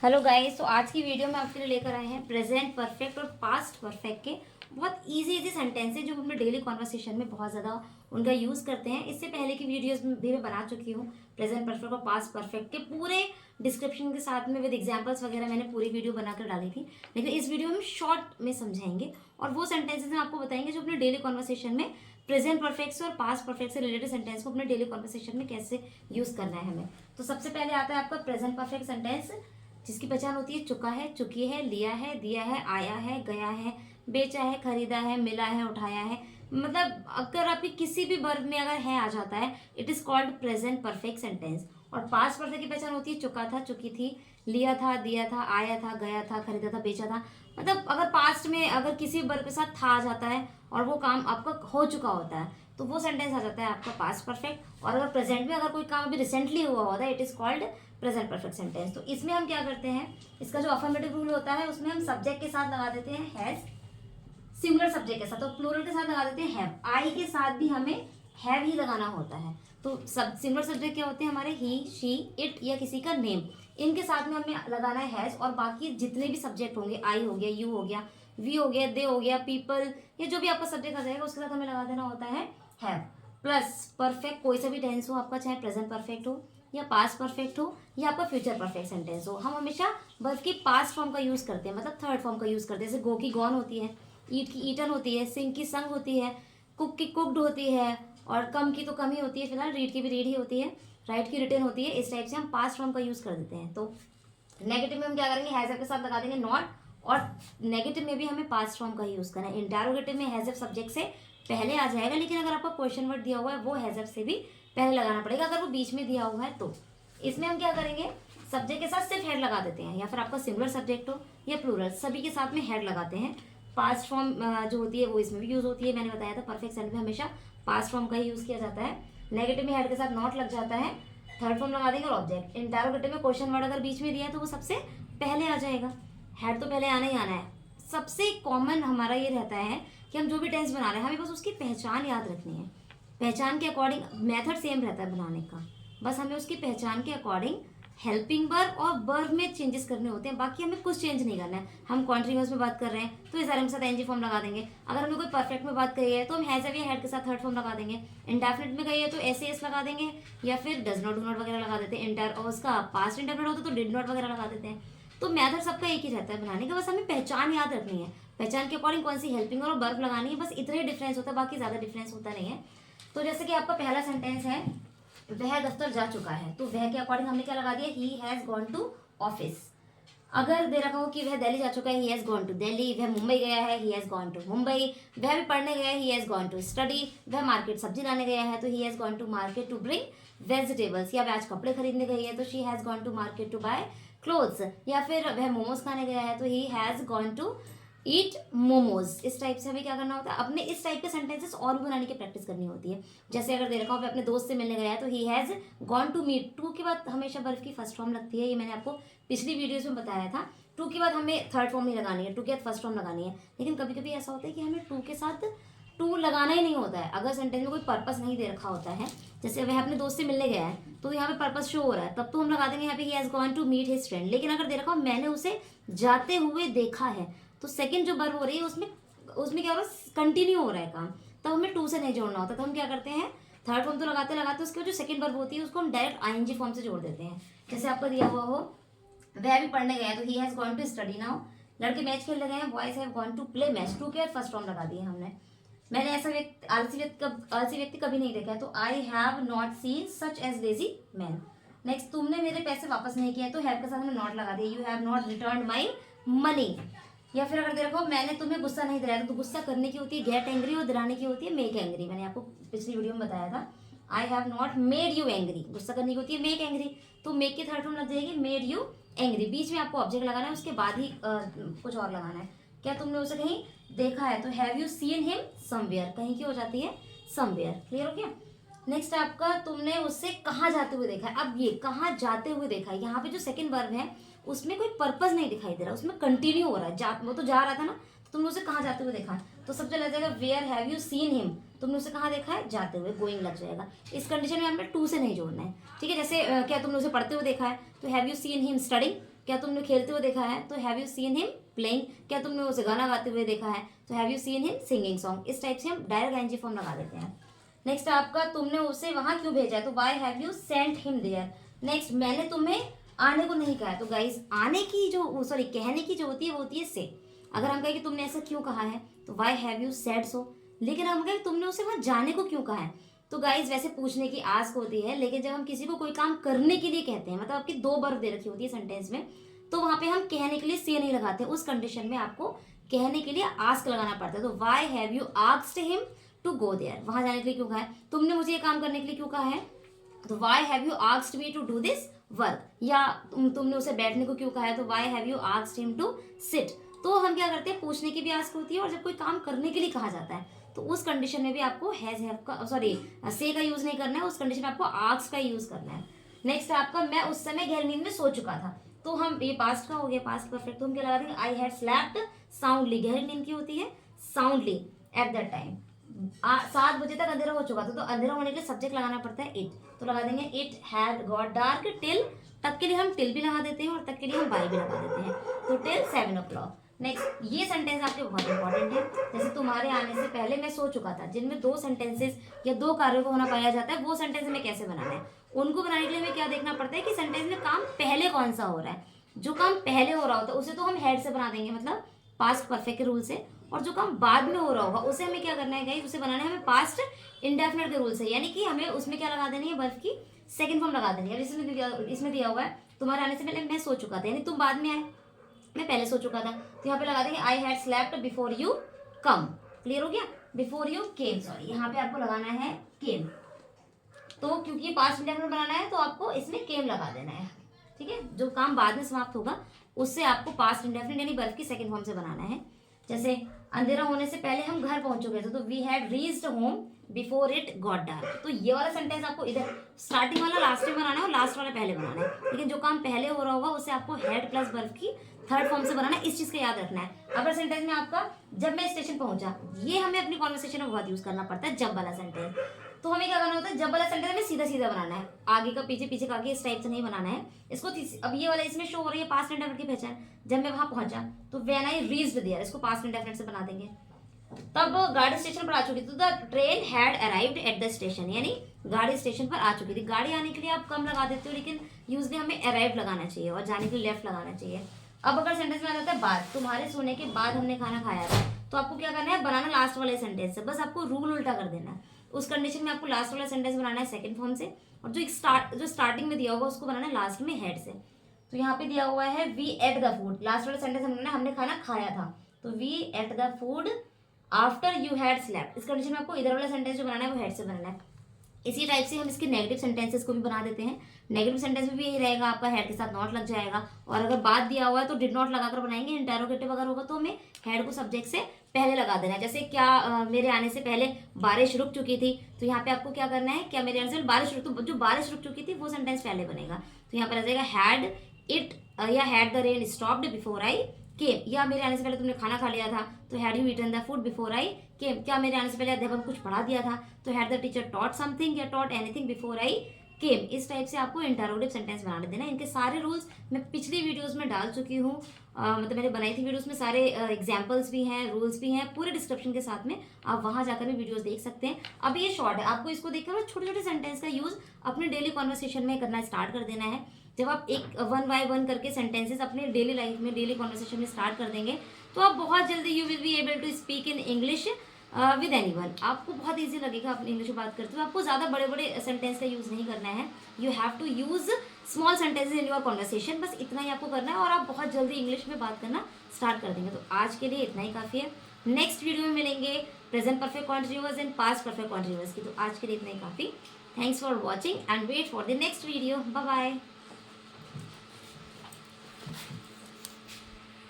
Hello guys, तो आज की वीडियो में आपके लिए लेकर आए हैं प्रेजेंट परफेक्ट और पास्ट परफेक्ट के बहुत इजी सेंटेंसेस जो हम अपने डेली कॉन्वर्सेशन में बहुत ज़्यादा उनका यूज़ करते हैं। इससे पहले की वीडियोस में भी मैं बना चुकी हूँ प्रेजेंट परफेक्ट और पास्ट परफेक्ट के पूरे डिस्क्रिप्शन के साथ में विद एग्जांपल्स वगैरह मैंने पूरी वीडियो बनाकर डाली थी। लेकिन इस वीडियो में शॉर्ट में समझाएंगे और वो सेंटेंसेस हम आपको बताएंगे जो अपने डेली कॉन्वर्सेशन में प्रेजेंट परफेक्ट से और पास्ट परफेक्ट से रिलेटेड सेंटेंस को अपने डेली कॉन्वर्सेशन में कैसे यूज़ करना है हमें। तो सबसे पहले आता है आपका प्रेजेंट परफेक्ट सेंटेंस, जिसकी पहचान होती है चुका है, चुकी है, लिया है, दिया है, आया है, गया है, बेचा है, खरीदा है, मिला है, उठाया है। मतलब अगर आपकी किसी भी वर्ब में अगर है आ जाता है, it is called present perfect sentence. और पास्ट परफेक्ट की पहचान होती है चुका था, चुकी थी, लिया था, दिया था, आया था, गया था, खरीदा था, बेचा था। मतलब अगर पास्ट में अगर किसी वर्ब के साथ था आ जाता है और वो काम आपका हो चुका होता है तो वो सेंटेंस आ जाता है आपका पास्ट परफेक्ट। और अगर प्रेजेंट में अगर कोई काम अभी रिसेंटली हुआ होता है, it is called present perfect sentence. तो इसमें हम क्या करते हैं, इसका जो अफर्मेटिव रूल होता है उसमें हम सब्जेक्ट के साथ लगा देते हैं हैज, सिंगुलर सब्जेक्ट के साथ, तो प्लूरल के साथ लगा देते हैं हैव। आई के साथ भी हमें हैव ही लगाना होता है। तो सब सिंगुलर सब्जेक्ट क्या होते हैं हमारे, ही, शी, इट या किसी का नेम, इनके साथ में हमें लगाना है हैज। और बाकी जितने भी सब्जेक्ट होंगे, आई हो गया, यू हो गया, वी हो गया, दे हो गया, पीपल, या जो भी आपका सब्जेक्ट आ जाएगा उसके साथ हमें लगा देना होता है हैव। प्लस परफेक्ट कोई सा भी टेंस हो आपका, चाहे प्रेजेंट परफेक्ट हो या पास्ट परफेक्ट हो या आपका फ्यूचर परफेक्ट सेंटेंस हो, हम हमेशा वर्ब की पास्ट फॉर्म का यूज करते हैं, मतलब थर्ड फॉर्म का यूज करते हैं। जैसे गो की गॉन होती है, ईट की ईटन होती है, सिंग की संग होती है, कुक की कुकड होती है, और कम की तो कम ही होती है फिलहाल, रीड की भी रीड ही होती है, राइट की रिटर्न होती है। इस टाइप से हम पास्ट फॉर्म का यूज कर देते हैं। तो नेगेटिव में हम क्या करेंगे, हैज के साथ लगा देंगे नॉट, और नेगेटिव में भी हमें पास्ट फॉर्म का यूज करना है। इंटेरोगेटिव में हैज सब्जेक्ट से पहले आ जाएगा, लेकिन अगर आपका क्वेश्चन वर्ड दिया हुआ है वो हैज से भी पहले लगाना पड़ेगा, अगर वो बीच में दिया हुआ है तो। इसमें हम क्या करेंगे, सब्जेक्ट के साथ सिर्फ हेड लगा देते हैं, या फिर आपका सिंगुलर सब्जेक्ट हो या प्लूरल, सभी के साथ में हेड लगाते हैं। पास्ट फॉर्म जो होती है वो इसमें भी यूज होती है, मैंने बताया था परफेक्ट सेंटेंस में हमेशा पास्ट फॉर्म का ही यूज किया जाता है। नेगेटिव में हेड के साथ नॉट लग जाता है, थर्ड फॉर्म लगा देंगे और ऑब्जेक्ट। इंटेरोगेटिव में क्वेश्चन वर्ड अगर बीच में दिया है तो वो सबसे पहले आ जाएगा, हेड तो पहले आना ही आना है। सबसे कॉमन हमारा ये रहता है कि हम जो भी टेंस बना रहे हैं हमें बस उसकी पहचान याद रखनी है। पहचान के अकॉर्डिंग मेथड सेम रहता है बनाने का, बस हमें उसकी पहचान के अकॉर्डिंग हेल्पिंग वर्ब और वर्ब में चेंजेस करने होते हैं, बाकी हमें कुछ चेंज नहीं करना है। हम कॉन्टिन्यूअस में बात कर रहे हैं तो इस बारे में साथ एनजी फॉर्म लगा देंगे। अगर हमें कोई परफेक्ट में बात करी है तो हम हैज या हेड के साथ थर्ड फॉर्म लगा देंगे। इंडेफिनिट में गई है तो एस एस लगा देंगे, या फिर डज नॉट, डू नॉट वगैरह लगा देते हैं। इंटर और उसका पास्ट इंडेफिनिट होता है तो डिड नॉट वगैरह लगा देते हैं। तो मेथड सबका एक ही रहता है बनाने का, बस हमें पहचान याद रखनी है, पहचान के अकॉर्डिंग कौन सी हेल्पिंग और वर्ब लगानी है, बस इतना ही डिफरेंस होता है, बाकी ज़्यादा डिफरेंस होता नहीं है। तो जैसे कि आपका पहला सेंटेंस है वह दफ्तर जा चुका है, तो वह के अकॉर्डिंग हमने क्या लगा दिया, he has gone to office. अगर दे रखा हो कि वह दिल्ली जा चुका है, he has gone to Delhi. वह मुंबई गया है, he has gone to Mumbai. वह भी पढ़ने गया है, he has gone to study. वह मार्केट सब्जी लाने गया है तो he has gone to market to bring vegetables. या वह आज कपड़े खरीदने गई है तो she has gone to market to buy clothes. या फिर वह मोमोज खाने गया है तो he has gone to eat momos. इस टाइप से हमें क्या करना होता है, अपने इस टाइप के सेंटेंसेस और भी बनाने की प्रैक्टिस करनी होती है। जैसे अगर दे रखा हो अपने दोस्त से मिलने गया है तो he has gone to meet. To के बाद हमेशा वर्ब की फर्स्ट फॉर्म लगती है, ये मैंने आपको पिछली वीडियोस में बताया था। टू के बाद हमें थर्ड फॉर्म नहीं लगानी है, टू के बाद फर्स्ट फॉर्म लगानी है। लेकिन कभी कभी ऐसा होता है कि हमें टू के साथ टू लगाना ही नहीं होता है, अगर सेंटेंस में कोई पर्पस नहीं दे रखा होता है। जैसे वह अपने दोस्त से मिलने गया है तो यहाँ पे पर्पस शो हो रहा है, तब तो हम लगा देंगे यहाँ पे he has gone to meet his friend. लेकिन अगर दे रखा हो मैंने उसे जाते हुए देखा है, तो सेकंड जो वर्ब हो रही है उसमें उसमें क्या हो रहा है, कंटिन्यू हो रहा है काम, तब हमें टू से नहीं जोड़ना होता। तो हम क्या करते हैं, थर्ड फॉर्म तो लगाते लगाते उसके जो सेकंड वर्ब होती है उसको हम डायरेक्ट आईएनजी फॉर्म से जोड़ देते हैं। जैसे आपको दिया हुआ हो वह भी पढ़ने गए तो he has gone to study now. लड़के मैच खेलने गए हैं, boys have gone to play match. To के फर्स्ट फॉर्म लगा दिए हमने। मैंने ऐसा व्यक्ति आलसी व्यक्ति कभी नहीं देखा है तो I have not seen such as lazy man. Next, तुमने मेरे पैसे वापस नहीं किए तो हैव के साथ हमने नॉट लगा दिया, you have not return my money. या फिर अगर देखो मैंने तुम्हें गुस्सा नहीं दिलाया, तो गुस्सा करने की होती है गेट एंग्री और दिलाने की होती है मेक एंग्री। मैंने आपको पिछली वीडियो में बताया था, आई have not made you angry, गुस्सा करने की होती है मेक एंग्री, तो मेक की थर्ड फॉर्म लग जाएगी मेड यू एंग्री। बीच में आपको ऑब्जेक्ट लगाना है, उसके बाद ही कुछ और लगाना है। क्या तुमने उसे कहीं देखा है, तो have you seen him somewhere, कहीं की हो जाती है समवेयर। क्लियर हो गया। नेक्स्ट आपका तुमने उससे कहाँ जाते हुए देखा है। अब ये कहाँ जाते हुए देखा है, यहाँ पे जो सेकंड वर्ब है उसमें कोई पर्पस नहीं दिखाई दे रहा, उसमें कंटिन्यू हो रहा है, वो तो जा रहा था ना, तो तुमने उसे कहाँ जाते हुए देखा, तो सबसे लग जाएगा where have you seen him, तुमने उसे कहाँ देखा है, जाते हुए, गोइंग लग जाएगा। इस कंडीशन में हमें टू से नहीं जोड़ना है, ठीक है। जैसे क्या तुमने उसे पढ़ते हुए देखा है, तो have you seen him studying, क्या तुमने खेलते हुए देखा है, तो have you seen him playing. क्या तुमने उसे गाना गाते हुए देखा है, तो have you seen him singing song. इस टाइप से हम डायरेक्ट आईएनजी फॉर्म लगा देते हैं। नेक्स्ट आपका तुमने उसे वहां क्यों भेजा है, तो why have you sent him there. Next मैंने तुम्हें आने को नहीं कहा है, तो गाइस आने की जो सॉरी कहने की जो होती है वो होती है से। अगर हम कहें कि तुमने ऐसा क्यों कहा है, तो why have you said so. लेकिन हम कहें तुमने उसे वहां जाने को क्यों कहा है, तो गाइज वैसे पूछने की आस्क होती है, लेकिन जब हम किसी को कोई काम करने के लिए कहते हैं, मतलब आपकी दो वर्ब दे रखी होती है सेंटेंस में, तो वहां पे हम कहने के लिए से नहीं लगाते। उस कंडीशन में आपको कहने के लिए आस्क लगाना पड़ता है। तो why have you asked him to go there, वहां जाने के लिए क्यों कहा है, तुमने मुझे ये काम करने के लिए क्यों कहा है, तो why have you asked me to do this work. या तुमने उसे बैठने को क्यों कहा है, तो why have you asked him to sit. तो हम क्या करते हैं, पूछने की भी आस्क होती है, और जब कोई काम करने के लिए कहा जाता है तो उस कंडीशन में भी आपको हैज हैव का सॉरी से का यूज नहीं करना है, उस कंडीशन में आपको आस्क का यूज करना है। नेक्स्ट आपका मैं उस समय गहरी नींद में सो चुका था, तो हम ये पास्ट का हो गया, पास्ट परफेक्ट, तो हम क्या लगा देंगे, आई हैड स्लैप्ड साउंडली। गहरी नींद की होती है साउंडली एट दैट टाइम। 7 बजे तक अंधेरा हो चुका था, तो अंधेरा होने के लिए सब्जेक्ट लगाना पड़ता है इट, तो लगा देंगे it had got dark till, तक के लिए हम टिल भी लगा देते हैं और तक के लिए हम बाय भी लगा देते हैं, तो टिल 7 o'clock। नेक्स्ट ये सेंटेंस आपके बहुत इंपॉर्टेंट है, जैसे तुम्हारे आने से पहले मैं सो चुका था, जिनमें 2 सेंटेंसेस या 2 कार्यों को होना पाया जाता है, वो सेंटेंस हमें कैसे बनाना है, उनको बनाने के लिए हमें क्या देखना पड़ता है कि सेंटेंस में काम पहले कौन सा हो रहा है। जो काम पहले हो रहा होता है उसे तो हम हेड से बना देंगे, मतलब पास्ट परफेक्ट के रूल से, और जो काम बाद में हो रहा होगा उसे हमें क्या करना है गाइस, उसे बनाना है हमें पास्ट इंडेफिनिट के रूल से, यानी कि हमें उसमें क्या लगा देनी है, वर्ब की सेकंड फॉर्म लगा देनी है। इसमें दिया हुआ है तुम्हारे आने से पहले मैं सो चुका था, यानी तुम बाद में आए, मैं पहले सो चुका था, तो यहाँ पे लगा देंगे I had slept before you come. Clear हो गया, बिफोर यू केम, सॉरी यहाँ पे आपको लगाना है केम, तो क्योंकि पास्ट इंडेफिनिट बनाना है तो आपको इसमें केम लगा देना है, ठीक है। जो काम बाद में समाप्त होगा उससे आपको पास्ट इंडेफिनिट यानी वर्ब की सेकंड फॉर्म से बनाना है। जैसे अंधेरा होने से पहले हम घर पहुंच चुके थे, तो we had reached home before it got dark. तो ये वाला सेंटेंस आपको इधर स्टार्टिंग वाला लास्ट में बनाना है और लास्ट वाला पहले बनाना है, लेकिन जो काम पहले हो रहा होगा उसे आपको हेड प्लस वर्ब की थर्ड फॉर्म से बनाना है। इस चीज का याद रखना है। अगर सेंटेंस में आपका जब मैं स्टेशन पहुंचा, ये हमें अपनी कॉन्वर्सेशन में बहुत यूज करना पड़ता है, जब वाला सेंटेंस। तो हमें क्या करना होता है, जब वाला सेंटेंस में सीधा सीधा बनाना है, आगे का पीछे, पीछे का आगे, इस टाइप से नहीं बनाना है इसको। अब ये वाला इसमें शो हो रही है पास्ट इंडेफिनिट की पहचान, जब मैं वहां पहुंचा, तो व्हेन आई रीच्ड देयर, इसको पास्ट इंडेफिनिट से बना देंगे। तब गाड़ी स्टेशन पर आ चुकी थी, तो the train had arrived at the station, यानी गाड़ी स्टेशन पर आ चुकी थी। गाड़ी आने के लिए आप कम लगा देते हो, लेकिन यूजली हमें अराइव लगाना चाहिए और जाने के लिए लेफ्ट लगाना चाहिए। अब अगर सेंटेंस में आ जाता है बाद, तुम्हारे सोने के बाद हमने खाना खाया था, तो आपको क्या करना है, बनाना लास्ट वाले सेंटेंस से, बस आपको रूल उल्टा कर देना है। उस कंडीशन में आपको लास्ट वाला सेंटेंस बनाना है सेकंड फॉर्म से, और जो स्टार्टिंग में दिया होगा उसको बनाना है लास्ट में हेड से। तो यहाँ पे दिया हुआ है we ate the food, last वाला सेंटेंस हमने खाना खाया था, तो we ate the food after you had slept. इस कंडीशन में आपको इधर वाला सेंटेंस जो बनाना है वो हेड से बनाना है। इसी टाइप से हम इसके नेगेटिव सेंटेंसेस को भी बना देते हैं। नेगेटिव सेंटेंस में भी यही रहेगा, आपका हेड के साथ नॉट लग जाएगा, और अगर बाद दिया हुआ है तो डिड नॉट लगाकर बनाएंगे। इंटेरोगेटिव अगर होगा तो हमें हेड को सब्जेक्ट से पहले लगा देना है। जैसे क्या मेरे आने से पहले बारिश रुक चुकी थी, तो यहाँ पे आपको क्या करना है, क्या मेरे आने से बारिश रुक, तो जो बारिश रुक चुकी थी वो सेंटेंस पहले बनेगा। तो यहाँ पर आ जाएगा हैड इट या had the rain stopped before I came, या मेरे आने से पहले तुमने खाना खा लिया था, तो had you eaten the food before I came. क्या मेरे आने से पहले अध्यापक कुछ पढ़ा दिया था, तो had the teacher taught something या टॉट एनीथिंग बिफोर आई केम। इस टाइप से आपको इंटरोगेटिव सेंटेंस बनाने देना। इनके सारे रूल्स मैं पिछली वीडियोस में डाल चुकी हूँ, मतलब मैंने बनाई थी वीडियोस में, सारे एग्जाम्पल्स भी हैं, रूल्स भी हैं, पूरे डिस्क्रिप्शन के साथ में आप वहां जाकर भी वीडियोस देख सकते हैं। अब ये शॉर्ट है, आपको इसको देखकर छोटे छोटे सेंटेंस का यूज अपने डेली कॉन्वर्सेशन में करना स्टार्ट कर देना है। जब आप एक 1 by 1 करके सेंटेंसेस अपने डेली लाइफ में, डेली कॉन्वर्सेशन में स्टार्ट कर देंगे, तो आप बहुत जल्दी you will be able to speak in English with anyone. आपको बहुत ईजी लगेगा आप इंग्लिश में बात करते हो। आपको ज़्यादा बड़े बड़े सेंटेंस का यूज़ नहीं करना है, you have to use small sentences in your conversation, बस इतना ही आपको करना है और आप बहुत जल्दी इंग्लिश में बात करना स्टार्ट कर देंगे। तो आज के लिए इतना ही काफ़ी है। नेक्स्ट वीडियो में मिलेंगे present perfect continuous and past perfect continuous की। तो आज के लिए इतना ही काफ़ी। Thanks for watching and wait for the next video. Bye bye.